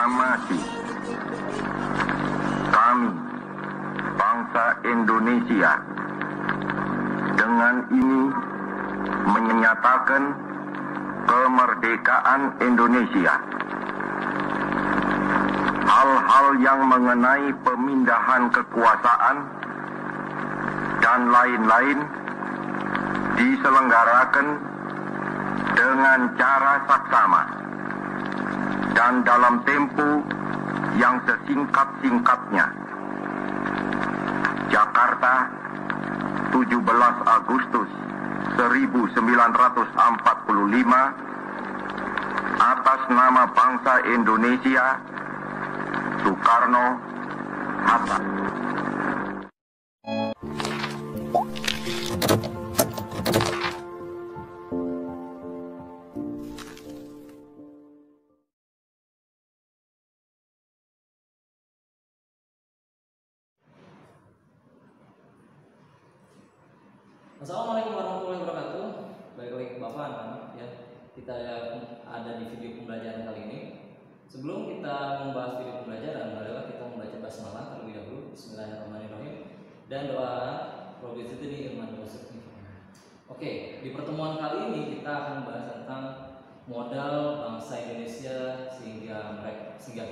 amati. Kami, bangsa Indonesia, dengan ini menyatakan kemerdekaan Indonesia. Hal-hal yang mengenai pemindahan kekuasaan dan lain-lain diselenggarakan dengan cara saksama dan dalam tempo yang sesingkat-singkatnya. Jakarta, 17 Agustus 1945, atas nama bangsa Indonesia, Soekarno-Hatta. Assalamualaikum warahmatullahi wabarakatuh. Balik lagi ke Bapak anak ya. Kita ada di video pembelajaran kali ini. Sebelum kita membahas video pembelajaran, adalah kita membaca basmalah terlebih dahulu. Bismillahirrahmanirrahim. Dan doa Rabbi zidni ilman warzuqni. Oke, di pertemuan kali ini kita akan membahas tentang modal bangsa Indonesia sehingga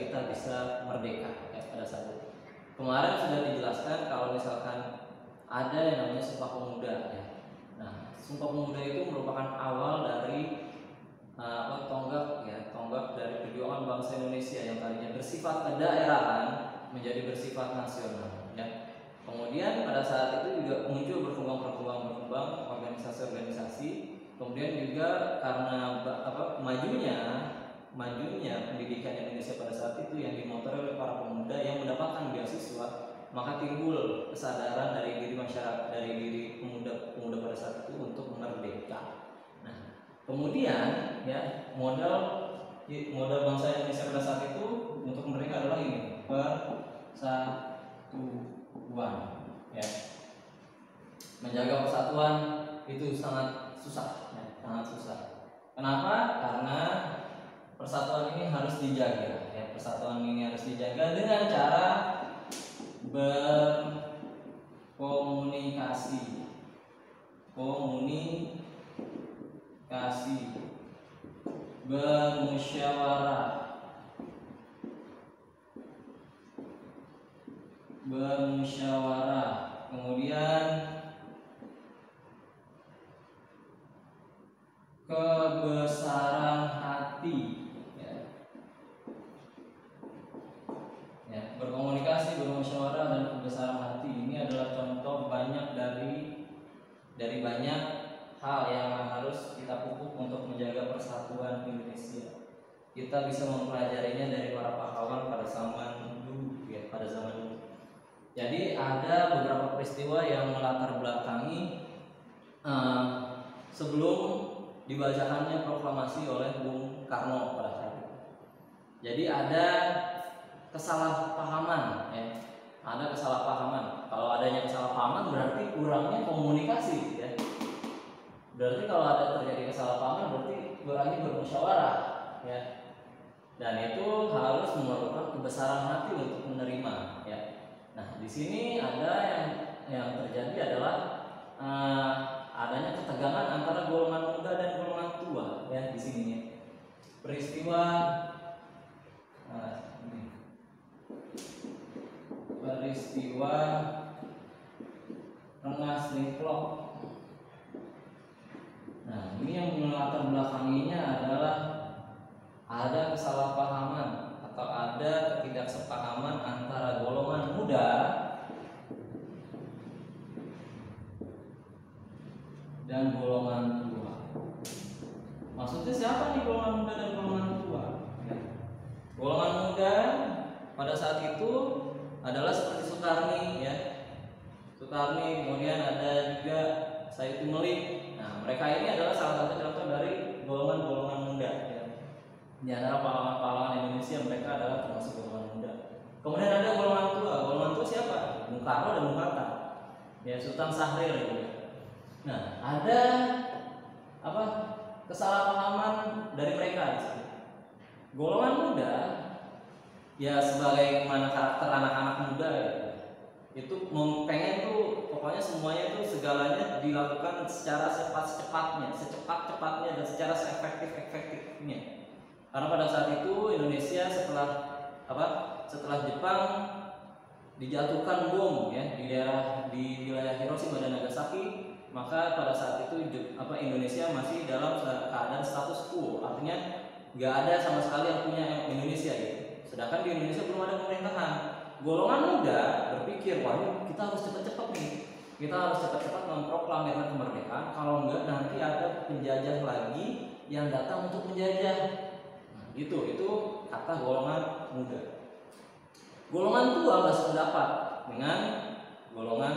kita bisa merdeka ya, pada saat itu. Kemarin sudah dijelaskan kalau misalkan ada yang namanya Sumpah Pemuda ya. Nah, Sumpah Pemuda itu merupakan awal dari tonggak dari perjuangan bangsa Indonesia yang tadinya bersifat kedaerahan menjadi bersifat nasional ya. Kemudian pada saat itu juga muncul berkembang organisasi-organisasi. Kemudian juga karena majunya pendidikan Indonesia pada saat itu yang dimotori oleh para pemuda yang mendapatkan beasiswa, maka timbul kesadaran dari diri masyarakat, dari diri pemuda pada saat itu untuk merdeka. Nah, kemudian ya modal bangsa Indonesia pada saat itu untuk merdeka adalah ini, persatuan. Ya, menjaga persatuan itu sangat susah, ya, sangat susah. Kenapa? Karena persatuan ini harus dijaga. Ya, persatuan ini harus dijaga dengan cara berkomunikasi, bermusyawarah, kemudian kebesaran hati. Berkomunikasi, bermusyawarah, dan kebesaran hati ini adalah contoh banyak dari banyak hal yang harus kita pupuk untuk menjaga persatuan Indonesia. Kita bisa mempelajarinya dari para pahlawan pada zaman dulu, ya, pada zaman dulu. Jadi ada beberapa peristiwa yang melatar belakangi sebelum dibacakannya proklamasi oleh Bung Karno pada saat itu. Jadi ada kesalahpahaman ya. Ada kesalahpahaman. Kalau adanya kesalahpahaman berarti kurangnya komunikasi ya. Berarti kalau ada terjadi kesalahpahaman berarti kurangnya bermusyawarah ya. Dan itu harus memerlukan kebesaran hati untuk menerima ya. Nah, di sini ada yang terjadi adalah adanya ketegangan antara golongan muda dan golongan tua ya di sini ya. Peristiwa Rengas Dengklok. Nah, ini yang melatar belakanginya adalah ada kesalahpahaman atau ada ketidaksepahaman antara golongan muda dan golongan tua. Maksudnya siapa nih golongan muda dan golongan tua? Ya. Golongan muda pada saat itu adalah seperti Sukarni ya. Sukarni, kemudian ada juga Said Melik. Nah, mereka ini adalah salah satu contoh dari golongan-golongan muda ya. Di antara pahlawan-pahlawan Indonesia mereka adalah termasuk golongan muda. Kemudian ada golongan tua. Golongan tua siapa? Bung Karno dan Bung Hatta. Ya, Sultan Syahrir juga. Nah, ada kesalahpahaman dari mereka. Golongan muda ya sebagaimana karakter anak-anak muda ya. Itu pengen tuh pokoknya semuanya itu segalanya dilakukan secara secepat-cepatnya dan secara seefektif-efektifnya. Karena pada saat itu Indonesia setelah Jepang dijatuhkan bom ya di wilayah Hiroshima dan Nagasaki, maka pada saat itu Indonesia masih dalam keadaan status quo, artinya nggak ada sama sekali yang punya Indonesia gitu. Sedangkan di Indonesia belum ada pemerintahan. Golongan muda berpikir, wah kita harus cepat-cepat nih, kita harus cepat-cepat memproklamirkan kemerdekaan. Kalau enggak nanti ada penjajah lagi yang datang untuk menjajah. Nah, itu kata golongan muda. Golongan tua nggak sependapat dengan golongan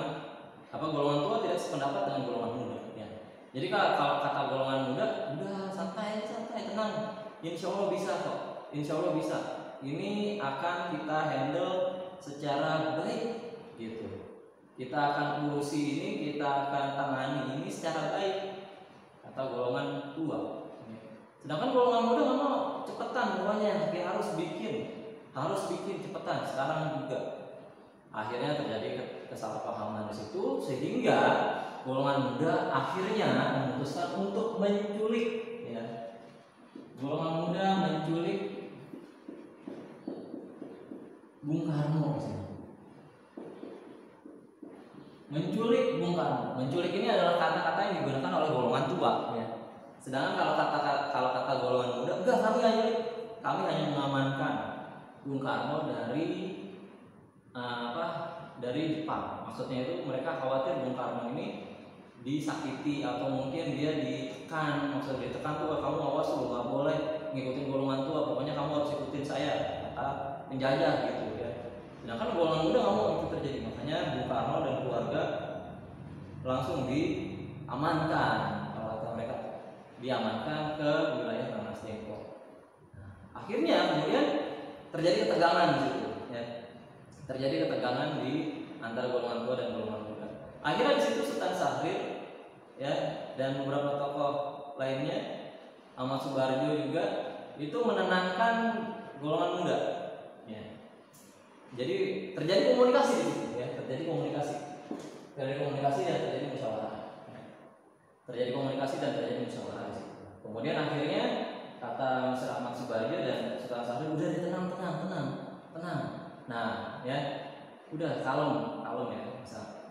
tua tidak sependapat dengan golongan muda. Ya. Jadi kalau kata golongan muda, udah santai, tenang, insya Allah bisa kok, insya Allah bisa. Ini akan kita handle secara baik, gitu. Kita akan urusi ini, kita akan tangani ini secara baik, kata golongan tua. Sedangkan golongan muda nggak mau, cepetan pokoknya, dia harus bikin cepetan sekarang juga. Akhirnya terjadi kesalahpahaman di situ sehingga golongan muda akhirnya memutuskan untuk menculik, ya. Golongan muda menculik Bung Karno. Menculik Bung Karno. Menculik ini adalah kata-kata yang digunakan oleh golongan tua, ya. Sedangkan kalau kata golongan muda, enggak, kami hanya mengamankan Bung Karno dari Jepang. Maksudnya itu mereka khawatir Bung Karno ini disakiti atau mungkin dia ditekan. Maksudnya ditekan tuh, kamu awas lu, nggak boleh ngikutin golongan tua, pokoknya kamu harus ikutin saya, kata penjajah gitu ya. Sedangkan golongan muda nggak mau itu terjadi, makanya Bung Karno dan keluarga langsung diamankan. Kalau kata mereka diamankan ke wilayah Tanah Depok. Akhirnya kemudian terjadi ketegangan di situ, ya. Terjadi ketegangan di antara golongan tua dan golongan muda. Akhirnya di situ Sultan Syahrir, ya, dan beberapa tokoh lainnya, Ahmad Subarjo juga, itu menenangkan golongan muda, ya. Jadi terjadi komunikasi di situ, ya, terjadi komunikasi dan terjadi musyawarah. Terjadi komunikasi dan terjadi musyawarah di situ. Kemudian akhirnya kata Mr. Ahmad Subarjo dan Sultan Syahrir, udah tenang. Nah, ya, udah kalem ya.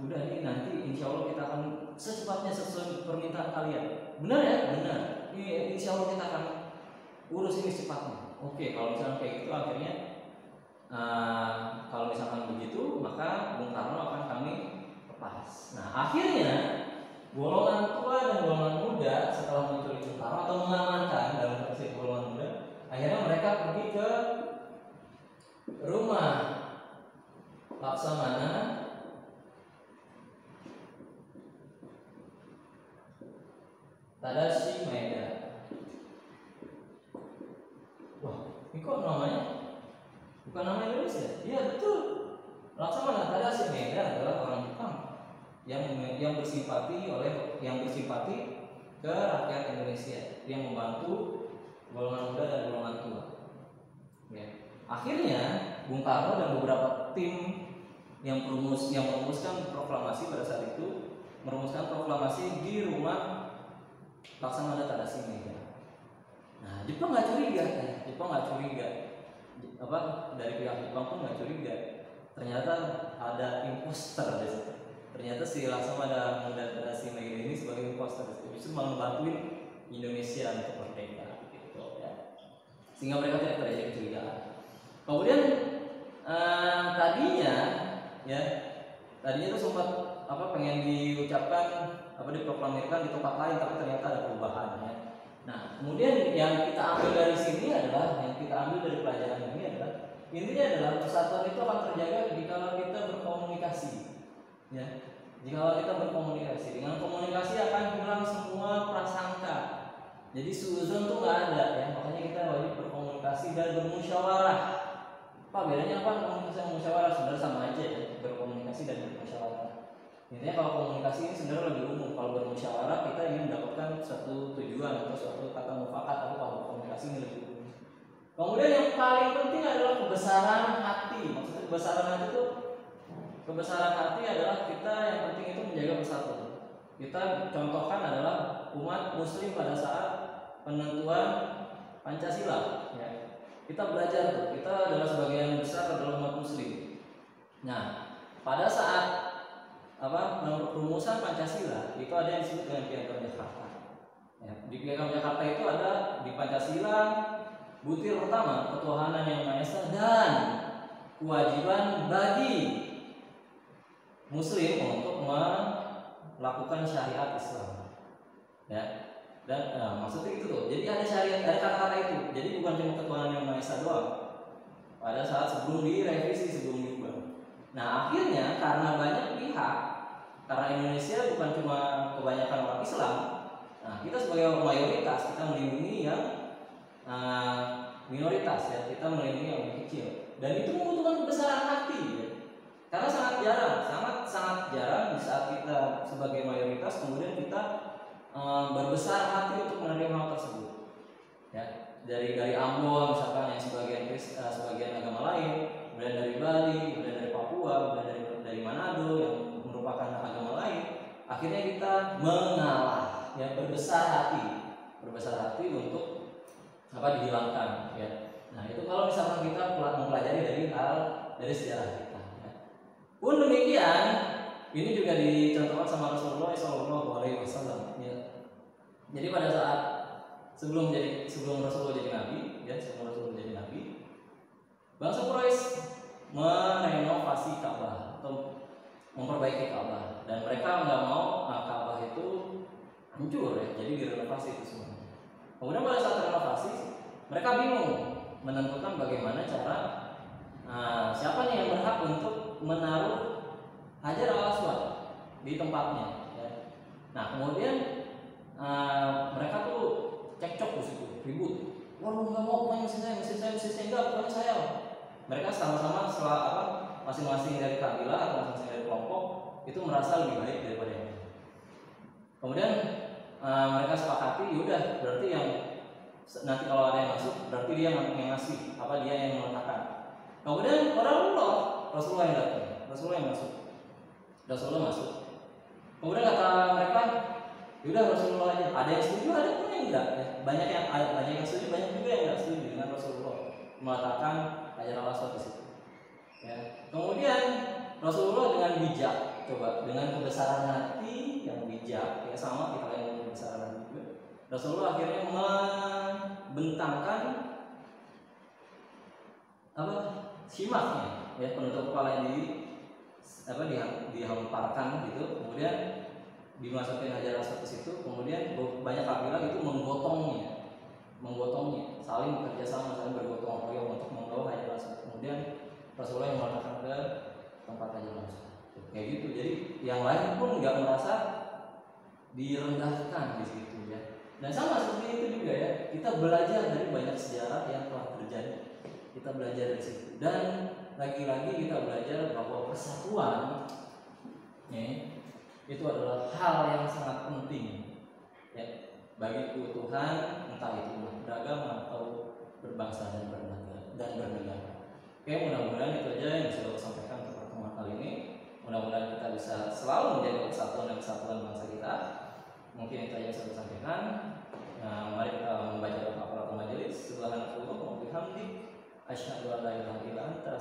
Udah nih, nanti insya Allah kita akan secepatnya sesuai permintaan kalian. Benar ya? Benar. Ini insya Allah kita akan urus ini secepatnya. Oke, kalau misalnya kayak gitu akhirnya kalau misalkan begitu, maka Bung Karno akan kami lepas. Nah, akhirnya golongan tua dan golongan muda setelah menculik Bung Karno atau mengamankan dalam versi golongan muda, akhirnya mereka pergi ke rumah Laksamana Tadashi Maeda. Wah, ini kok namanya bukan nama Indonesia? Iya betul. Laksamana Tadashi Maeda adalah orang Jepang yang bersimpati ke rakyat Indonesia, yang membantu golongan muda dan golongan tua. Ya. Akhirnya Bung Karno dan beberapa tim yang merumuskan proklamasi pada saat itu merumuskan proklamasi di rumah Laksamana Tadashi Maeda. Nah, Jepang nggak curiga. Dari pihak Jepang pun nggak curiga. Ternyata ada imposter di situ. Ternyata si Laksamana Tadashi Maeda ini sebagai imposter justru malah membantuin Indonesia untuk merdeka, gitu ya. Sehingga mereka tidak terjadi kecurigaan. Kemudian tadinya itu sempat pengen diucapkan diproklamirkan di tempat lain, tapi ternyata ada perubahan, ya. Nah, kemudian yang kita ambil dari pelajaran ini adalah intinya adalah persatuan itu akan terjaga jika kita berkomunikasi, ya. Jika kita berkomunikasi, dengan komunikasi akan hilang semua prasangka. Jadi suuzon tuh nggak ada, ya. Makanya kita wajib berkomunikasi dan bermusyawarah. Pak, bedanya apa komunikasi dan musyawarah? Sebenarnya sama aja, ya, berkomunikasi dan bermusyawarah. Intinya kalau komunikasi ini sebenarnya lebih umum. Kalau bermusyawarah kita ingin mendapatkan suatu tujuan atau suatu kata mufakat, tapi kalau komunikasi ini lebih umum. Kemudian yang yang paling penting adalah kebesaran hati. Maksudnya kebesaran hati itu, kebesaran hati adalah kita yang penting itu menjaga persatuan. Kita contohkan adalah umat Muslim pada saat penentuan Pancasila. Ya. Kita belajar tuh, kita adalah sebagian besar adalah umat Muslim. Nah, pada saat rumusan Pancasila itu ada yang disebut dengan Piagam Jakarta. Ya, di Piagam Jakarta itu ada di Pancasila butir pertama ketuhanan yang Maha Esa dan kewajiban bagi Muslim untuk melakukan syariat Islam. Ya, dan maksudnya itu tuh. Jadi ada syariat, ada kata-kata itu. Jadi bukan cuma ketuhanan yang Maha Esa doang. Pada saat sebelum direvisi, sebelum diubah. Nah, akhirnya karena banyak pihak, karena Indonesia bukan cuma kebanyakan orang Islam. Nah, kita sebagai mayoritas kita melindungi yang minoritas ya, kita melindungi yang lebih kecil. Dan itu membutuhkan kebesaran hati ya. Karena sangat jarang di saat kita sebagai mayoritas kemudian kita berbesar hati untuk menerima hal tersebut. Ya, dari Ambon misalkan yang sebagian agama lain, kemudian dari Bali, kemudian dari Papua, kemudian dari Manado yang merupakan agama lain, akhirnya kita mengalah, ya, berbesar hati untuk dihilangkan, ya. Nah, itu kalau misalkan kita mempelajari dari sejarah kita. Ya. Pun demikian, ini juga dicontohkan sama Rasulullah SAW. Ya. Jadi pada saat sebelum Rasulullah jadi nabi, bangsa Quraisy merenovasi Ka'bah atau memperbaiki Ka'bah, dan mereka nggak mau Ka'bah itu hancur ya, jadi direnovasi itu semua. Kemudian pada saat renovasi, mereka bingung menentukan bagaimana cara siapa nih yang berhak untuk menaruh Hajar al-Aswad di tempatnya. Ya. Nah, kemudian mereka tuh cekcok di situ, ribut. Waduh, nggak mau, mesin saya enggak, bukan saya. Mereka sama-sama masing-masing dari kabilah atau masing-masing dari kelompok itu merasa lebih baik daripada yang lain. Kemudian mereka sepakati, yaudah berarti yang nanti kalau ada yang masuk berarti dia yang ngasih, dia yang meletakkan. Kemudian Rasulullah yang datang, Rasulullah masuk. Kemudian kata mereka, yaudah Rasulullah aja. Ada yang setuju, ada pun yang enggak. Ya. Banyak yang setuju, banyak juga yang enggak setuju dengan Rasulullah meletakkan Hajar al-Aswad di situ. Ya. Kemudian Rasulullah dengan bijak, dengan kebesaran hati yang bijak, ya sama kita yang kebesaran hati juga. Rasulullah akhirnya membentangkan simaknya, ya, penutup kepala dihamparkan gitu, kemudian dimasukin Hajar al-Aswad ke situ, kemudian banyak kabilah itu menggotongnya, saling bekerja sama, saling bergotong royong untuk membawa Hajar al-Aswad. Kemudian Rasulullah yang meletakkan ke tempat Hajar al-Aswad. Kayak gitu. Jadi yang lain pun nggak merasa direndahkan di situ ya. Dan sama seperti itu juga ya. Kita belajar dari banyak sejarah yang telah terjadi. Kita belajar dari situ. Dan lagi-lagi kita belajar bahwa persatuan ya, itu adalah hal yang sangat penting ya, bagi keutuhan entah itu beragama atau berbangsa dan bernegara. Oke, mudah-mudahan itu aja yang bisa saya sampaikan untuk pertemuan kali ini. Mudah-mudahan kita bisa selalu menjaga kesatuan bangsa kita. Mungkin itu aja yang saya sampaikan. Nah, mari kita membaca doa kafaratul majelis. Subhanallah wa bihamdihi, asyhadu an la ilaha illa anta,